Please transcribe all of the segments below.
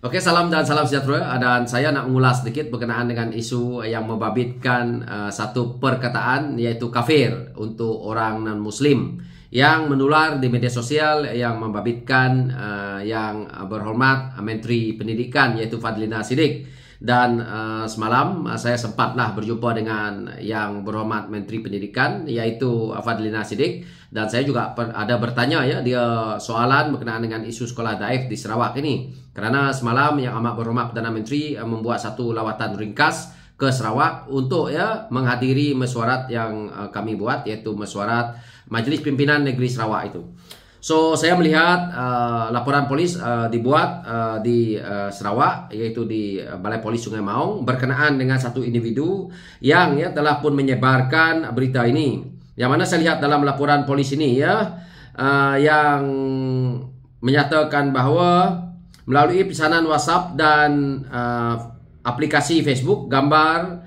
Oke, salam dan salam sejahtera. Dan saya nak mengulas sedikit berkenaan dengan isu yang membabitkan satu perkataan, yaitu kafir untuk orang non-muslim yang menular di media sosial yang membabitkan yang berhormat Menteri Pendidikan, yaitu Fadlina Siddiq. Dan semalam saya sempatlah berjumpa dengan yang berhormat Menteri Pendidikan, yaitu Fadlina Siddiq. Dan saya juga ada bertanya dia soalan berkenaan dengan isu sekolah daif di Sarawak ini. Karena semalam yang amat berhormat Perdana Menteri membuat satu lawatan ringkas ke Sarawak untuk menghadiri mesyuarat yang kami buat, yaitu mesyuarat Majlis Pimpinan Negeri Sarawak itu. So saya melihat laporan polis dibuat di Sarawak, yaitu di Balai Polis Sungai Maung, berkenaan dengan satu individu yang telah pun menyebarkan berita ini. Yang mana saya lihat dalam laporan polis ini yang menyatakan bahawa melalui pesanan WhatsApp dan aplikasi Facebook, gambar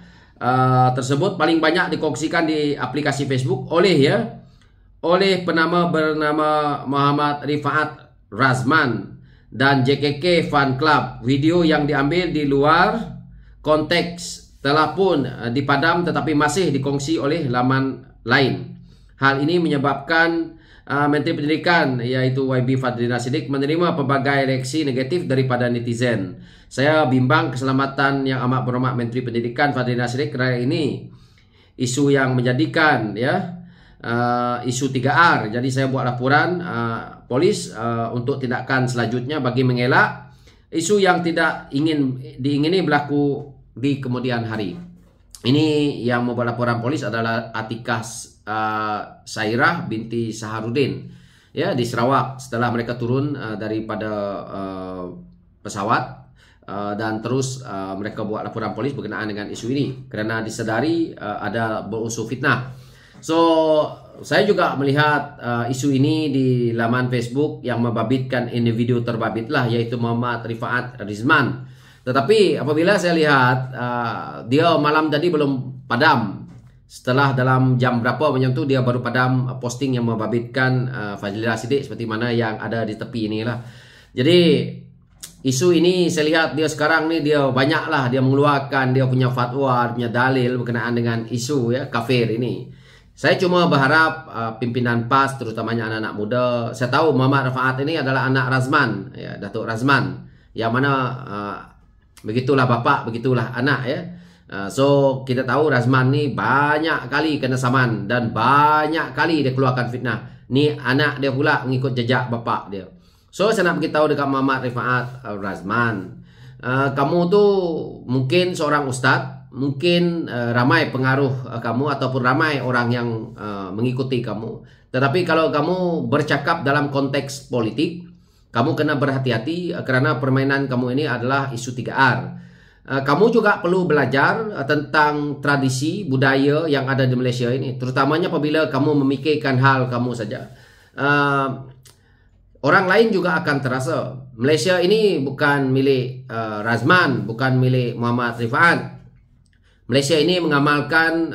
tersebut paling banyak dikongsikan di aplikasi Facebook oleh penama bernama Muhammad Rifaat Razman dan JKK Fan Club. Video yang diambil di luar konteks telah pun dipadam tetapi masih dikongsi oleh laman lain. Hal ini menyebabkan Menteri Pendidikan, yaitu YB Fadlina Siddiq, menerima pelbagai reaksi negatif daripada netizen. Saya bimbang keselamatan yang amat berhormat Menteri Pendidikan Fadlina Siddiq kerana ini isu yang menjadikan isu 3R. Jadi saya buat laporan polis untuk tindakan selanjutnya bagi mengelak isu yang tidak diingini berlaku di kemudian hari. Ini yang membuat laporan polis adalah Atikah Sairah binti Saharudin di Sarawak, setelah mereka turun daripada pesawat dan terus mereka buat laporan polis berkenaan dengan isu ini kerana disedari ada berunsur fitnah. So saya juga melihat isu ini di laman Facebook yang membabitkan individu terbabitlah, yaitu Muhammad Rifaat Rizman. Tetapi apabila saya lihat dia malam tadi belum padam, setelah dalam jam berapa macam tu dia baru padam posting yang membabitkan Fadlina Siddiq seperti mana yang ada di tepi inilah. Jadi isu ini saya lihat dia sekarang ni dia banyaklah dia mengeluarkan dia punya fatwa, dia punya dalil berkenaan dengan isu kafir ini. Saya cuma berharap pimpinan PAS, terutamanya anak-anak muda. Saya tahu Muhammad Rifaat ini adalah anak Razman, Datuk Razman, yang mana begitulah bapak, begitulah anak So kita tahu Razman ni banyak kali kena saman dan banyak kali dia keluarkan fitnah. Ni anak dia pula mengikut jejak bapak dia. So saya nak beritahu dekat Muhammad Rifaat Razman, kamu tu mungkin seorang ustaz, mungkin ramai pengaruh kamu ataupun ramai orang yang mengikuti kamu. Tetapi kalau kamu bercakap dalam konteks politik, kamu kena berhati-hati kerana permainan kamu ini adalah isu 3R. Kamu juga perlu belajar tentang tradisi budaya yang ada di Malaysia ini, terutamanya apabila kamu memikirkan hal kamu saja. Orang lain juga akan terasa. Malaysia ini bukan milik Razman, bukan milik Muhammad Rifaat. Malaysia ini mengamalkan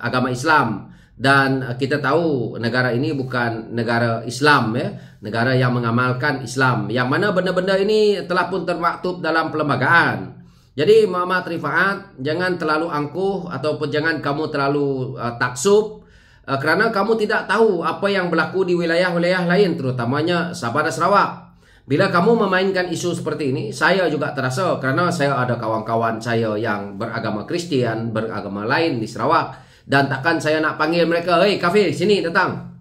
agama Islam. Dan kita tahu negara ini bukan negara Islam, negara yang mengamalkan Islam, yang mana benda-benda ini telah pun termaktub dalam perlembagaan. Jadi Muhammad Rifaat, jangan terlalu angkuh ataupun jangan kamu terlalu taksub kerana kamu tidak tahu apa yang berlaku di wilayah-wilayah lain, terutamanya Sabah dan Sarawak. Bila kamu memainkan isu seperti ini, saya juga terasa kerana saya ada kawan-kawan saya yang beragama Kristian, beragama lain di Sarawak. Dan takkan saya nak panggil mereka, "Hei kafir, sini datang."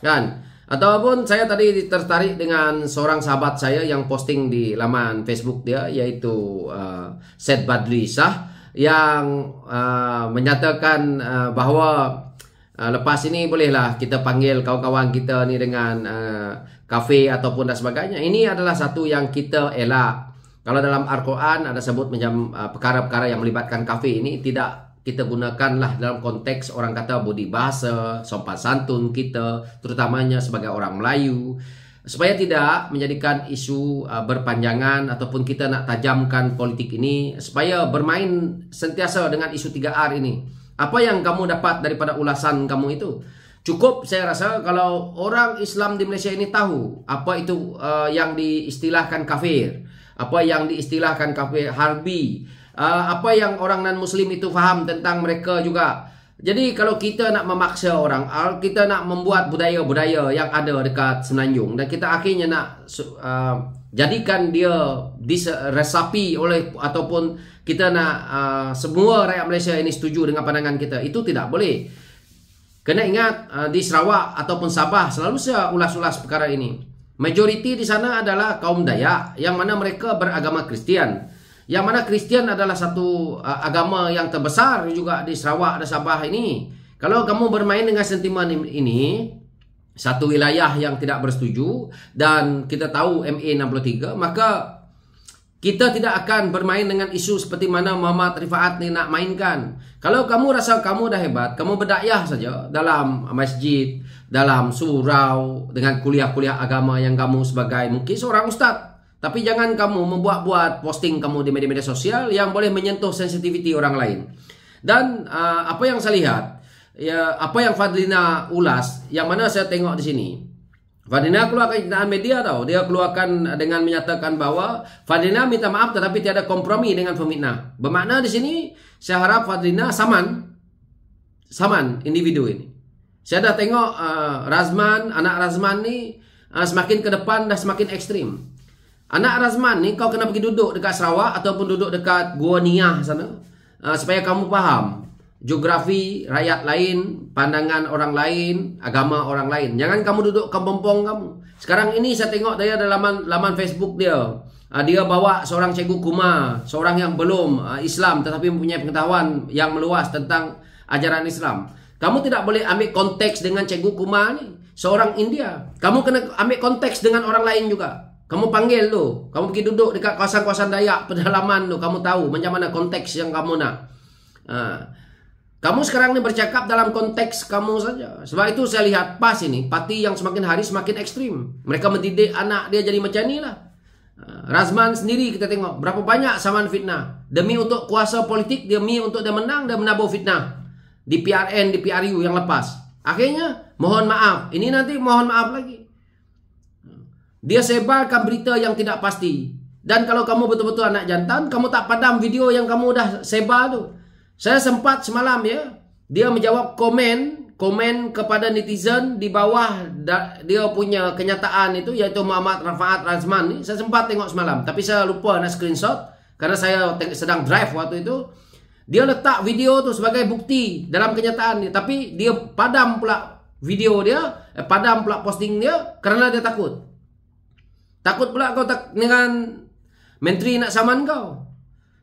Kan? Ataupun saya tadi tertarik dengan seorang sahabat saya yang posting di laman Facebook dia, yaitu Syed Badli Shah, yang menyatakan bahawa lepas ini bolehlah kita panggil kawan-kawan kita ni dengan kafir ataupun dan sebagainya. Ini adalah satu yang kita elak. Kalau dalam Al-Quran ada sebut macam perkara-perkara yang melibatkan kafir ini tidak kita gunakanlah dalam konteks orang kata budi bahasa, sopan santun kita, terutamanya sebagai orang Melayu, supaya tidak menjadikan isu berpanjangan ataupun kita nak tajamkan politik ini, supaya bermain sentiasa dengan isu 3R ini. Apa yang kamu dapat daripada ulasan kamu itu? Cukup saya rasa kalau orang Islam di Malaysia ini tahu apa itu yang diistilahkan kafir, apa yang diistilahkan kafir harbi, apa yang orang non-muslim itu faham tentang mereka juga. Jadi kalau kita nak memaksa orang, kita nak membuat budaya-budaya yang ada dekat Semenanjung, dan kita akhirnya nak jadikan dia diresapi oleh, ataupun kita nak semua rakyat Malaysia ini setuju dengan pandangan kita, itu tidak boleh. Kena ingat di Sarawak ataupun Sabah selalu saya ulas-ulas perkara ini. Majoriti di sana adalah kaum Dayak yang mana mereka beragama Kristian. Yang mana Kristian adalah satu agama yang terbesar juga di Sarawak dan Sabah ini. Kalau kamu bermain dengan sentimen ini, satu wilayah yang tidak bersetuju, dan kita tahu MA63, maka kita tidak akan bermain dengan isu seperti mana Muhammad Rifaat ni nak mainkan. Kalau kamu rasa kamu dah hebat, kamu berdakwah saja dalam masjid, dalam surau, dengan kuliah-kuliah agama yang kamu sebagai mungkin seorang ustaz. Tapi jangan kamu membuat-buat posting kamu di media-media sosial yang boleh menyentuh sensitiviti orang lain. Dan apa yang saya lihat, ya, apa yang Fadlina ulas, yang mana saya tengok di sini, Fadlina keluarkan kenyataan media tau. Dia keluarkan dengan menyatakan bahwa Fadlina minta maaf tetapi tiada kompromi dengan pemfitnah. Bermakna di sini saya harap Fadlina saman individu ini. Saya dah tengok Razman, anak Razman ni semakin ke depan dah semakin ekstrim. Anak Razman ni kau kena pergi duduk dekat Sarawak ataupun duduk dekat Gua Niah sana, supaya kamu faham geografi rakyat lain, pandangan orang lain, agama orang lain. Jangan kamu duduk kampung kamu. Sekarang ini saya tengok dia dalam laman Facebook dia. Dia bawa seorang cikgu Kuma, seorang yang belum Islam tetapi mempunyai pengetahuan yang meluas tentang ajaran Islam. Kamu tidak boleh ambil konteks dengan cikgu Kuma ni, seorang India. Kamu kena ambil konteks dengan orang lain juga. Kamu panggil tu, kamu pergi duduk dekat kawasan-kawasan Dayak pedalaman tu, kamu tahu macam mana konteks yang kamu nak. Kamu sekarang ni bercakap dalam konteks kamu saja. Sebab itu saya lihat PAS ini, parti yang semakin hari semakin ekstrim. Mereka mendidik anak dia jadi macam ni lah. Razman sendiri kita tengok berapa banyak saman fitnah. Demi untuk kuasa politik, demi untuk dia menang, dia menabur fitnah. Di PRN, di PRU yang lepas. Akhirnya, mohon maaf. Ini nanti mohon maaf lagi. Dia sebarkan berita yang tidak pasti. Dan kalau kamu betul-betul anak jantan, kamu tak padam video yang kamu dah sebar tu. Saya sempat semalam ya, dia menjawab komen kepada netizen di bawah dia punya kenyataan itu, iaitu Muhammad Rifaat Razman ni. Saya sempat tengok semalam, tapi saya lupa nak screenshot karena saya sedang drive waktu itu. Dia letak video tu sebagai bukti dalam kenyataan ni, tapi dia padam pula video dia, padam pula posting dia kerana dia takut. Takut pula kau dengan menteri nak saman kau.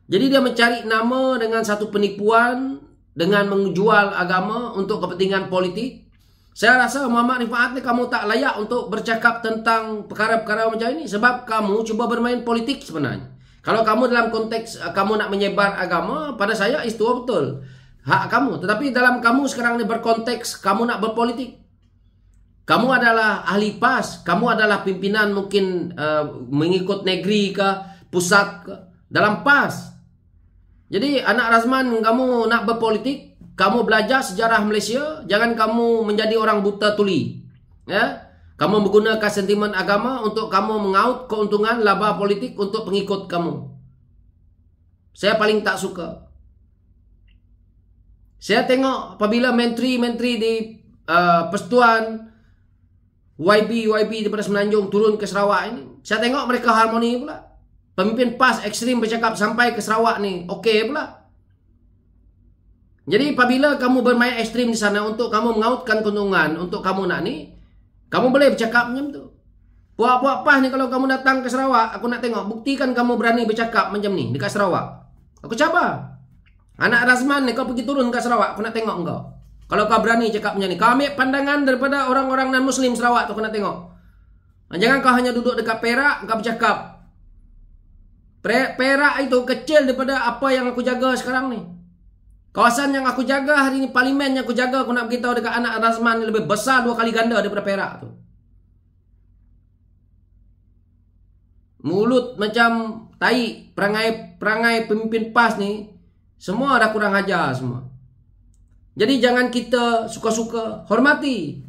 Jadi dia mencari nama dengan satu penipuan, dengan menjual agama untuk kepentingan politik. Saya rasa Muhammad Rifaat ni kamu tak layak untuk bercakap tentang perkara-perkara macam ini, sebab kamu cuba bermain politik sebenarnya. Kalau kamu dalam konteks kamu nak menyebar agama, pada saya itu betul hak kamu. Tetapi dalam kamu sekarang ni berkonteks kamu nak berpolitik. Kamu adalah ahli PAS, kamu adalah pimpinan mungkin mengikut negeri ke, pusat ke, dalam PAS. Jadi anak Razman, kamu nak berpolitik, kamu belajar sejarah Malaysia, jangan kamu menjadi orang buta tuli. Ya? Kamu menggunakan sentimen agama untuk kamu mengaut keuntungan laba politik untuk pengikut kamu. Saya paling tak suka. Saya tengok apabila menteri-menteri di Persatuan YB daripada Semenanjung turun ke Sarawak ini, saya tengok mereka harmoni pula. Pemimpin PAS ekstrim bercakap sampai ke Sarawak ni, okey pula. Jadi apabila kamu bermain ekstrim di sana untuk kamu mengautkan keuntungan untuk kamu nak ni, kamu boleh bercakap macam tu. Puak-puak PAS ni kalau kamu datang ke Sarawak, aku nak tengok, buktikan kamu berani bercakap macam ni dekat Sarawak. Aku cabar. Anak Razman ni kau pergi turun ke Sarawak, aku nak tengok engkau. Kalau kau berani cakap macam ni, kau ambil pandangan daripada orang-orang non-Muslim Sarawak tu, aku nak tengok. Jangan kau hanya duduk dekat Perak, kau bercakap. Perak itu kecil daripada apa yang aku jaga sekarang ni. Kawasan yang aku jaga hari ni, parlimen yang aku jaga, aku nak beritahu dekat anak Razman ni lebih besar 2 kali ganda daripada Perak tu. Mulut macam tai, perangai pemimpin PAS ni, semua dah kurang ajar semua. Jadi jangan kita suka-suka, hormati.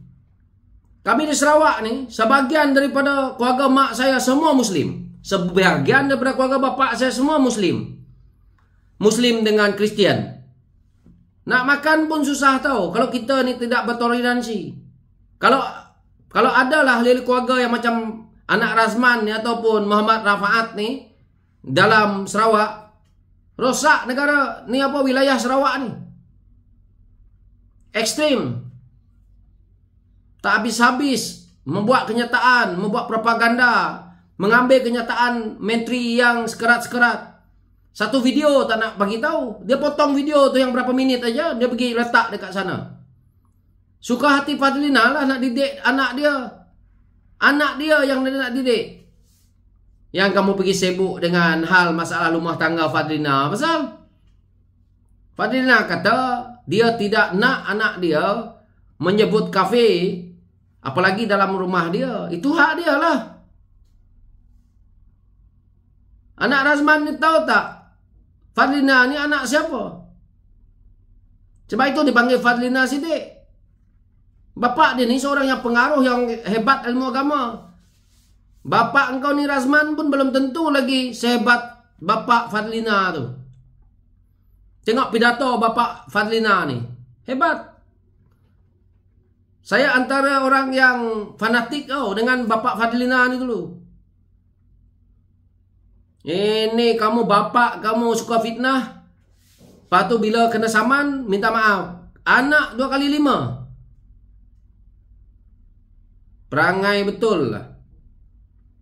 Kami di Sarawak ni, sebahagian daripada keluarga mak saya semua Muslim. Sebagian daripada keluarga bapak saya semua Muslim. Muslim dengan Kristian. Nak makan pun susah tahu kalau kita ni tidak bertoleransi. Kalau adalah ahli keluarga yang macam anak Razman ni ataupun Muhammad Rafaat ni dalam Sarawak, rosak negara ni, apa, wilayah Sarawak ni. Ekstrim. Tak habis-habis membuat kenyataan, membuat propaganda, mengambil kenyataan menteri yang sekerat-sekerat. Satu video tak nak bagi tahu. Dia potong video tu yang berapa minit aja, dia pergi letak dekat sana. Suka hati Fadlina lah nak didik anak dia. Anak dia yang dia nak didik. Yang kamu pergi sibuk dengan hal masalah rumah tangga Fadlina. Pasal Fadlina kata dia tidak nak anak dia menyebut kafe, apalagi dalam rumah dia. Itu hak dia lah. Anak Razman ni tahu tak, Fadlina ni anak siapa? Sebab itu dipanggil Fadlina Siddiq. Bapak dia ni seorang yang pengaruh, yang hebat ilmu agama. Bapak engkau ni Razman pun belum tentu lagi sehebat bapak Fadlina tu. Tengok pidato bapak Fadlina ni, hebat. Saya antara orang yang fanatik dengan bapak Fadlina ni dulu. Ini kamu bapak, kamu suka fitnah. Lepas tu bila kena saman, minta maaf. Anak 2 kali 5. Perangai betul lah.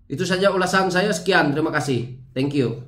Itu saja ulasan saya. Sekian, terima kasih. Thank you.